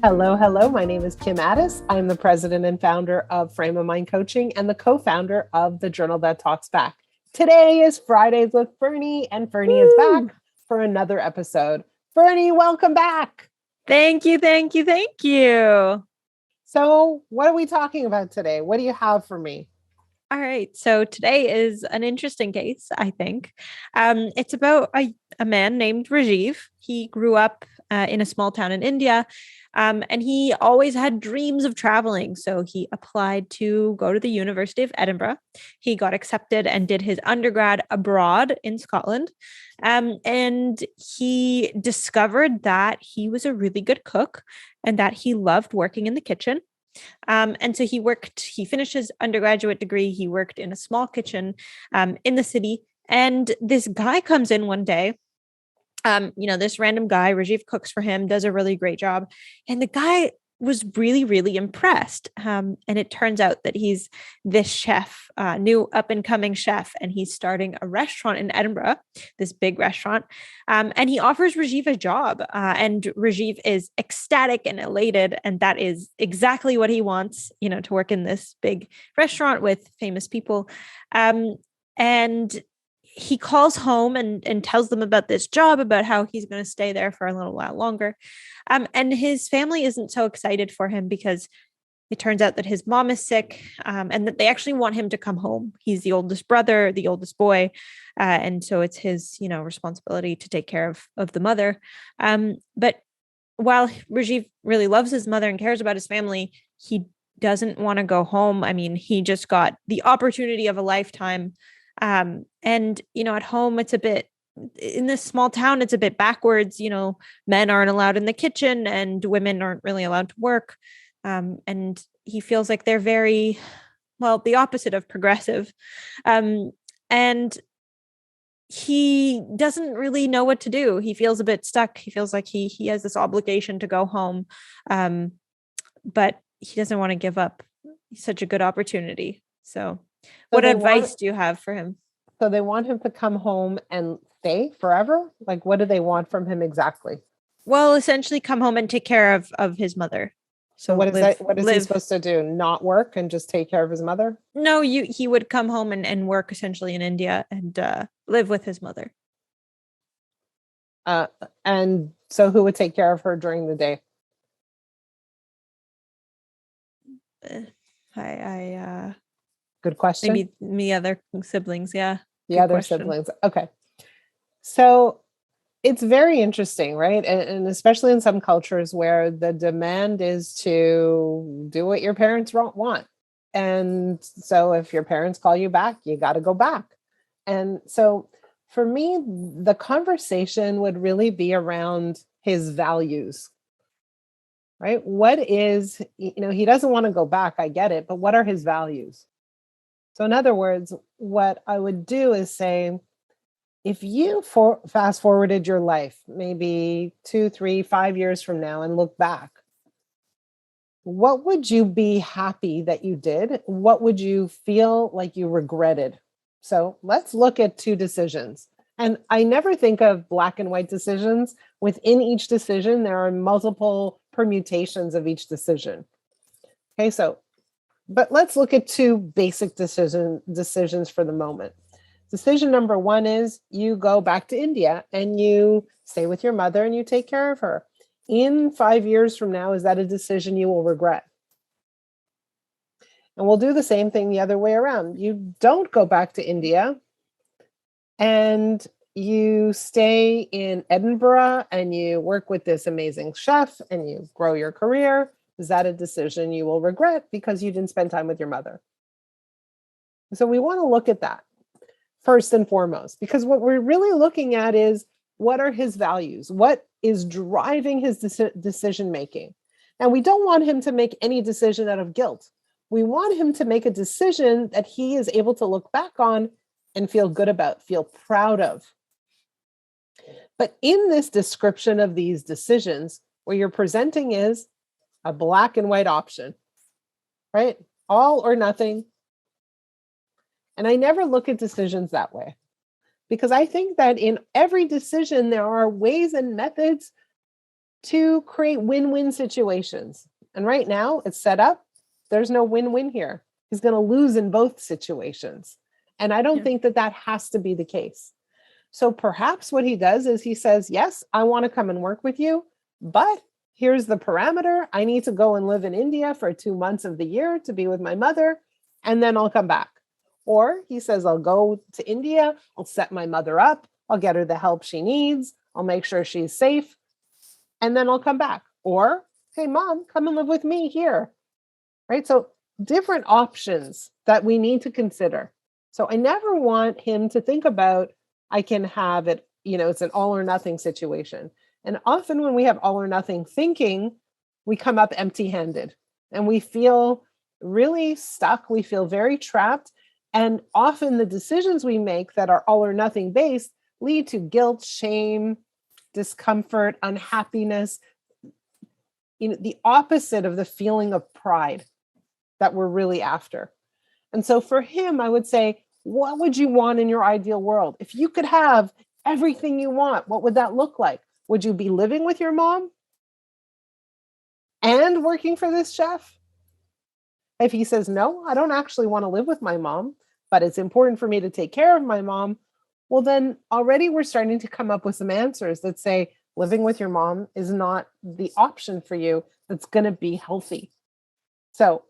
Hello, hello. My name is Kim Addis. I'm the president and founder of Frame of Mind Coaching and the co-founder of the Journal That Talks Back. Today is Fridays with Ferne, and Ferne is back for another episode. Ferne, welcome back. Thank you, thank you, thank you. So what are we talking about today? What do you have for me? All right. So today is an interesting case, I think. It's about a man named Rajiv. He grew up in a small town in India, and he always had dreams of traveling. So he applied to go to the University of Edinburgh. He got accepted and did his undergrad abroad in Scotland. And he discovered that he was a really good cook and that he loved working in the kitchen. And so he finished his undergraduate degree. He worked in a small kitchen in the city. And this guy comes in one day. This random guy, Rajiv cooks for him, does a really great job. And the guy was really, really impressed. And it turns out that he's this chef, new up and coming chef, and he's starting a restaurant in Edinburgh, this big restaurant. And he offers Rajiv a job. And Rajiv is ecstatic and elated. And that is exactly what he wants, to work in this big restaurant with famous people. And he calls home and tells them about this job, about how he's going to stay there for a little while longer. And his family isn't so excited for him because it turns out that his mom is sick, and that they actually want him to come home. He's the oldest brother, the oldest boy. And so it's his, responsibility to take care of the mother. But while Rajiv really loves his mother and cares about his family, he doesn't want to go home. I mean, he just got the opportunity of a lifetime. At home, it's a bit, in this small town, it's a bit backwards. Men aren't allowed in the kitchen and women aren't really allowed to work. And he feels like they're very, well, the opposite of progressive. And he doesn't really know what to do. He feels a bit stuck. He feels like he has this obligation to go home. But he doesn't want to give up such a good opportunity. So what advice do you have for him? So they want him to come home and stay forever? Like, what do they want from him exactly? Well, essentially come home and take care of his mother. So what is he supposed to do? Not work and just take care of his mother? No, he would come home and work essentially in India and live with his mother. And so who would take care of her during the day? Good question. Maybe the other siblings. Yeah. The other siblings. Okay. So it's very interesting, right? And especially in some cultures where the demand is to do what your parents want. And so if your parents call you back, you got to go back. And so for me, the conversation would really be around his values, right? What is, he doesn't want to go back. I get it. But what are his values? So in other words, what I would do is say, if you fast forwarded your life, maybe 2, 3, 5 years from now and look back, what would you be happy that you did? What would you feel like you regretted? So let's look at 2 decisions. And I never think of black and white decisions. Within each decision, there are multiple permutations of each decision. Okay, but let's look at 2 basic decisions for the moment. Decision number 1 is you go back to India and you stay with your mother and you take care of her. In 5 years from now, is that a decision you will regret? And we'll do the same thing the other way around. You don't go back to India and you stay in Edinburgh and you work with this amazing chef and you grow your career. Is that a decision you will regret because you didn't spend time with your mother? So we want to look at that first and foremost, because what we're really looking at is what are his values? What is driving his decision making? And we don't want him to make any decision out of guilt. We want him to make a decision that he is able to look back on and feel good about, feel proud of. But in this description of these decisions, what you're presenting is a black and white option, right? All or nothing. And I never look at decisions that way because I think that in every decision, there are ways and methods to create win-win situations. And right now it's set up, there's no win-win here. He's going to lose in both situations. And I don't Yeah. think that that has to be the case. So perhaps what he does is he says, yes, I want to come and work with you, but here's the parameter. I need to go and live in India for 2 months of the year to be with my mother, and then I'll come back. Or he says, I'll go to India, I'll set my mother up, I'll get her the help she needs, I'll make sure she's safe, and then I'll come back. Or, hey, mom, come and live with me here. Right? So different options that we need to consider. So I never want him to think about, I can have it, it's an all or nothing situation. And often when we have all or nothing thinking, we come up empty handed and we feel really stuck. We feel very trapped. And often the decisions we make that are all or nothing based lead to guilt, shame, discomfort, unhappiness, the opposite of the feeling of pride that we're really after. And so for him, I would say, what would you want in your ideal world? If you could have everything you want, what would that look like? Would you be living with your mom and working for this chef? If he says, no, I don't actually want to live with my mom, but it's important for me to take care of my mom, well, then already we're starting to come up with some answers that say living with your mom is not the option for you that's going to be healthy. So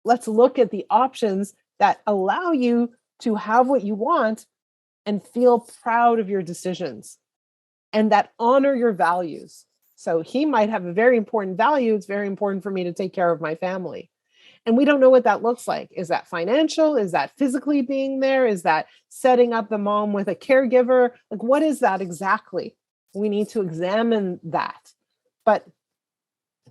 let's look at the options that allow you to have what you want and feel proud of your decisions and that honor your values. So he might have a very important value. It's very important for me to take care of my family. And we don't know what that looks like. Is that financial? Is that physically being there? Is that setting up the mom with a caregiver? Like, what is that exactly? We need to examine that. But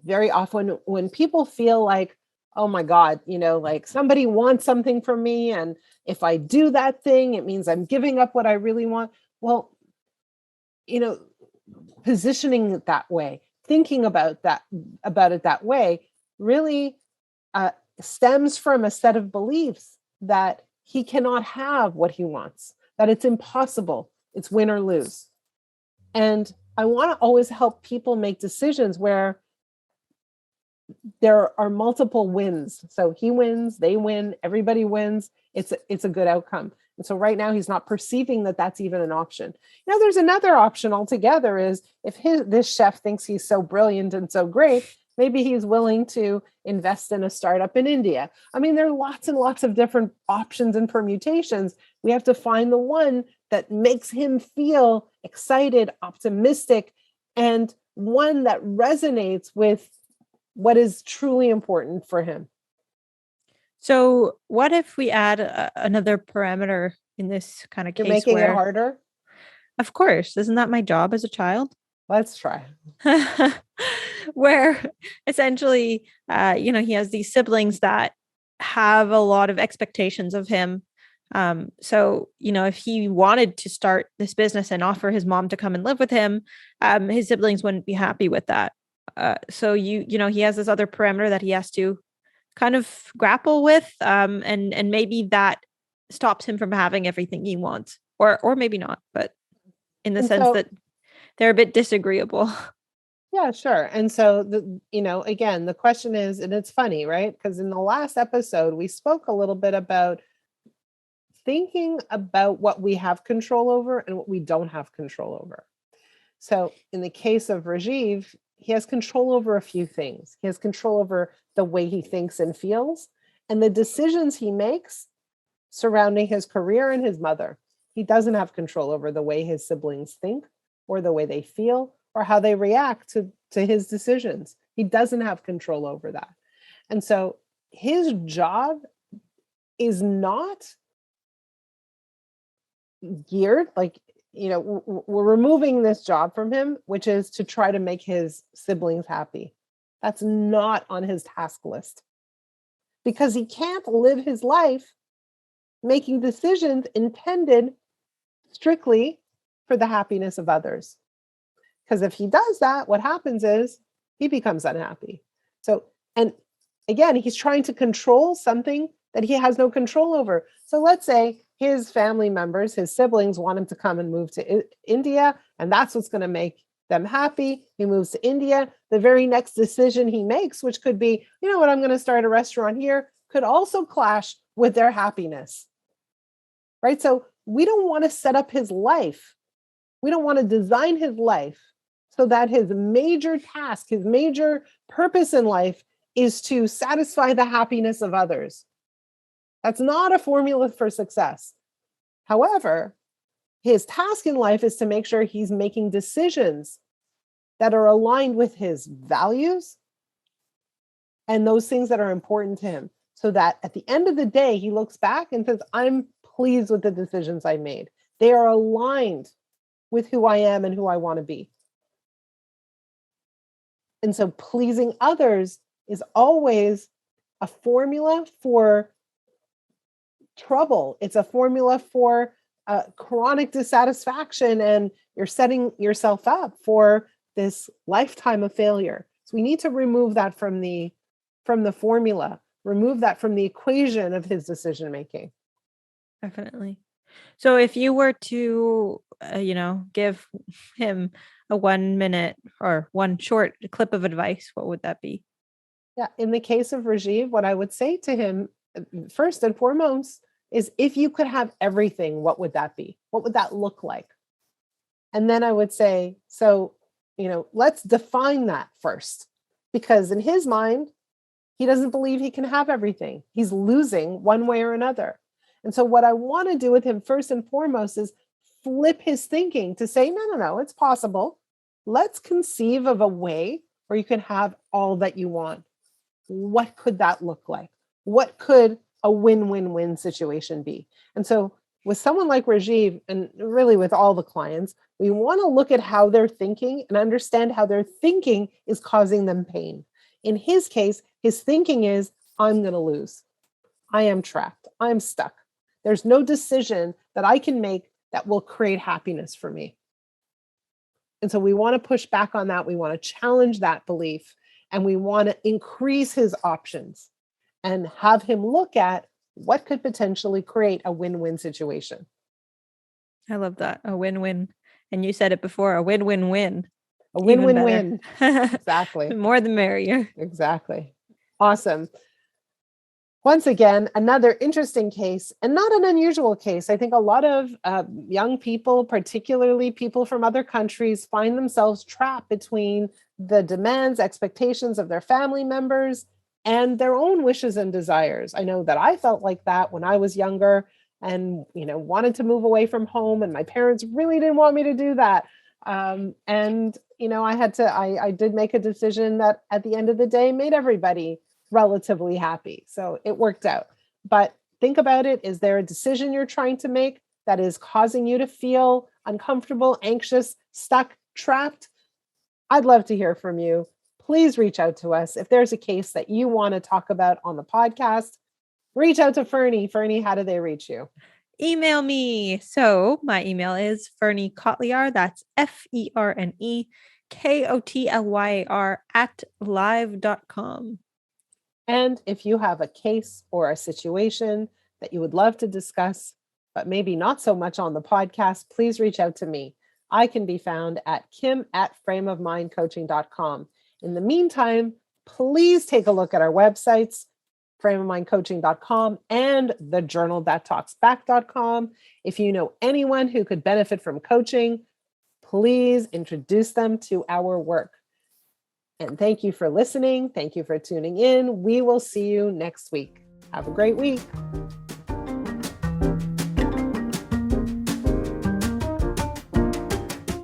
very often when people feel like, oh my God, like somebody wants something from me, and if I do that thing, it means I'm giving up what I really want. Well, positioning it that way, thinking about it that way, really stems from a set of beliefs that he cannot have what he wants, that it's impossible, it's win or lose. And I want to always help people make decisions where there are multiple wins. So he wins, they win, everybody wins. It's a good outcome. And so right now he's not perceiving that that's even an option. There's another option altogether is if this chef thinks he's so brilliant and so great, maybe he's willing to invest in a startup in India. I mean, there are lots and lots of different options and permutations. We have to find the one that makes him feel excited, optimistic, and one that resonates with what is truly important for him. So what if we add another parameter in this kind of case? You're making it harder? Of course. Isn't that my job as a child? Let's try. Where essentially, he has these siblings that have a lot of expectations of him. So, if he wanted to start this business and offer his mom to come and live with him, his siblings wouldn't be happy with that. So he has this other parameter that he has to kind of grapple with, and maybe that stops him from having everything he wants, or maybe not, but in the sense that they're a bit disagreeable. Yeah, sure. And so again, the question is, and it's funny, right? Because in the last episode, we spoke a little bit about thinking about what we have control over and what we don't have control over. So in the case of Rajiv, he has control over a few things. He has control over the way he thinks and feels and the decisions he makes surrounding his career and his mother. He doesn't have control over the way his siblings think or the way they feel or how they react to his decisions. He doesn't have control over that. And so his job is not geared, we're removing this job from him, which is to try to make his siblings happy. That's not on his task list because he can't live his life making decisions intended strictly for the happiness of others. Because if he does that, what happens is he becomes unhappy. So, and again, he's trying to control something that he has no control over. So let's say his family members, his siblings want him to come and move to India, and that's what's going to make them happy. He moves to India. The very next decision he makes, which could be, you know what, I'm going to start a restaurant here, could also clash with their happiness, right? So we don't want to set up his life. We don't want to design his life so that his major task, his major purpose in life is to satisfy the happiness of others. That's not a formula for success. However, his task in life is to make sure he's making decisions that are aligned with his values and those things that are important to him, so that at the end of the day, he looks back and says, I'm pleased with the decisions I made. They are aligned with who I am and who I want to be. And so pleasing others is always a formula for trouble. It's a formula for chronic dissatisfaction, and you're setting yourself up for this lifetime of failure. So we need to remove that from the formula, remove that from the equation of his decision making. Definitely. So if you were to, give him a 1 minute or one short clip of advice, what would that be? Yeah. In the case of Rajiv, what I would say to him, first and foremost, is if you could have everything, what would that be? What would that look like? And then I would say, so, let's define that first, because in his mind, he doesn't believe he can have everything. He's losing one way or another. And so what I want to do with him first and foremost is flip his thinking to say, no, it's possible. Let's conceive of a way where you can have all that you want. What could that look like? What could a win-win-win situation be? And so with someone like Rajiv, and really with all the clients, we want to look at how they're thinking and understand how their thinking is causing them pain. In his case, his thinking is, I'm going to lose. I am trapped. I'm stuck. There's no decision that I can make that will create happiness for me. And so we want to push back on that. We want to challenge that belief, and we want to increase his options and have him look at what could potentially create a win-win situation. I love that. A win-win. And you said it before, a win-win-win. A win-win-win. Exactly. The more the merrier. Exactly. Awesome. Once again, another interesting case, and not an unusual case. I think a lot of young people, particularly people from other countries, find themselves trapped between the demands, expectations of their family members and their own wishes and desires. I know that I felt like that when I was younger and, wanted to move away from home, and my parents really didn't want me to do that. I did make a decision that at the end of the day made everybody relatively happy. So it worked out. But think about it. Is there a decision you're trying to make that is causing you to feel uncomfortable, anxious, stuck, trapped? I'd love to hear from you. Please reach out to us. If there's a case that you want to talk about on the podcast, reach out to Ferne. Ferne, how do they reach you? Email me. So my email is Ferne Kotlyar. That's FERNE KOTLYAR @live.com. And if you have a case or a situation that you would love to discuss, but maybe not so much on the podcast, please reach out to me. I can be found at kim@frameofmindcoaching.com. In the meantime, please take a look at our websites, frameofmindcoaching.com and thejournalthattalksback.com. If you know anyone who could benefit from coaching, please introduce them to our work. And thank you for listening. Thank you for tuning in. We will see you next week. Have a great week.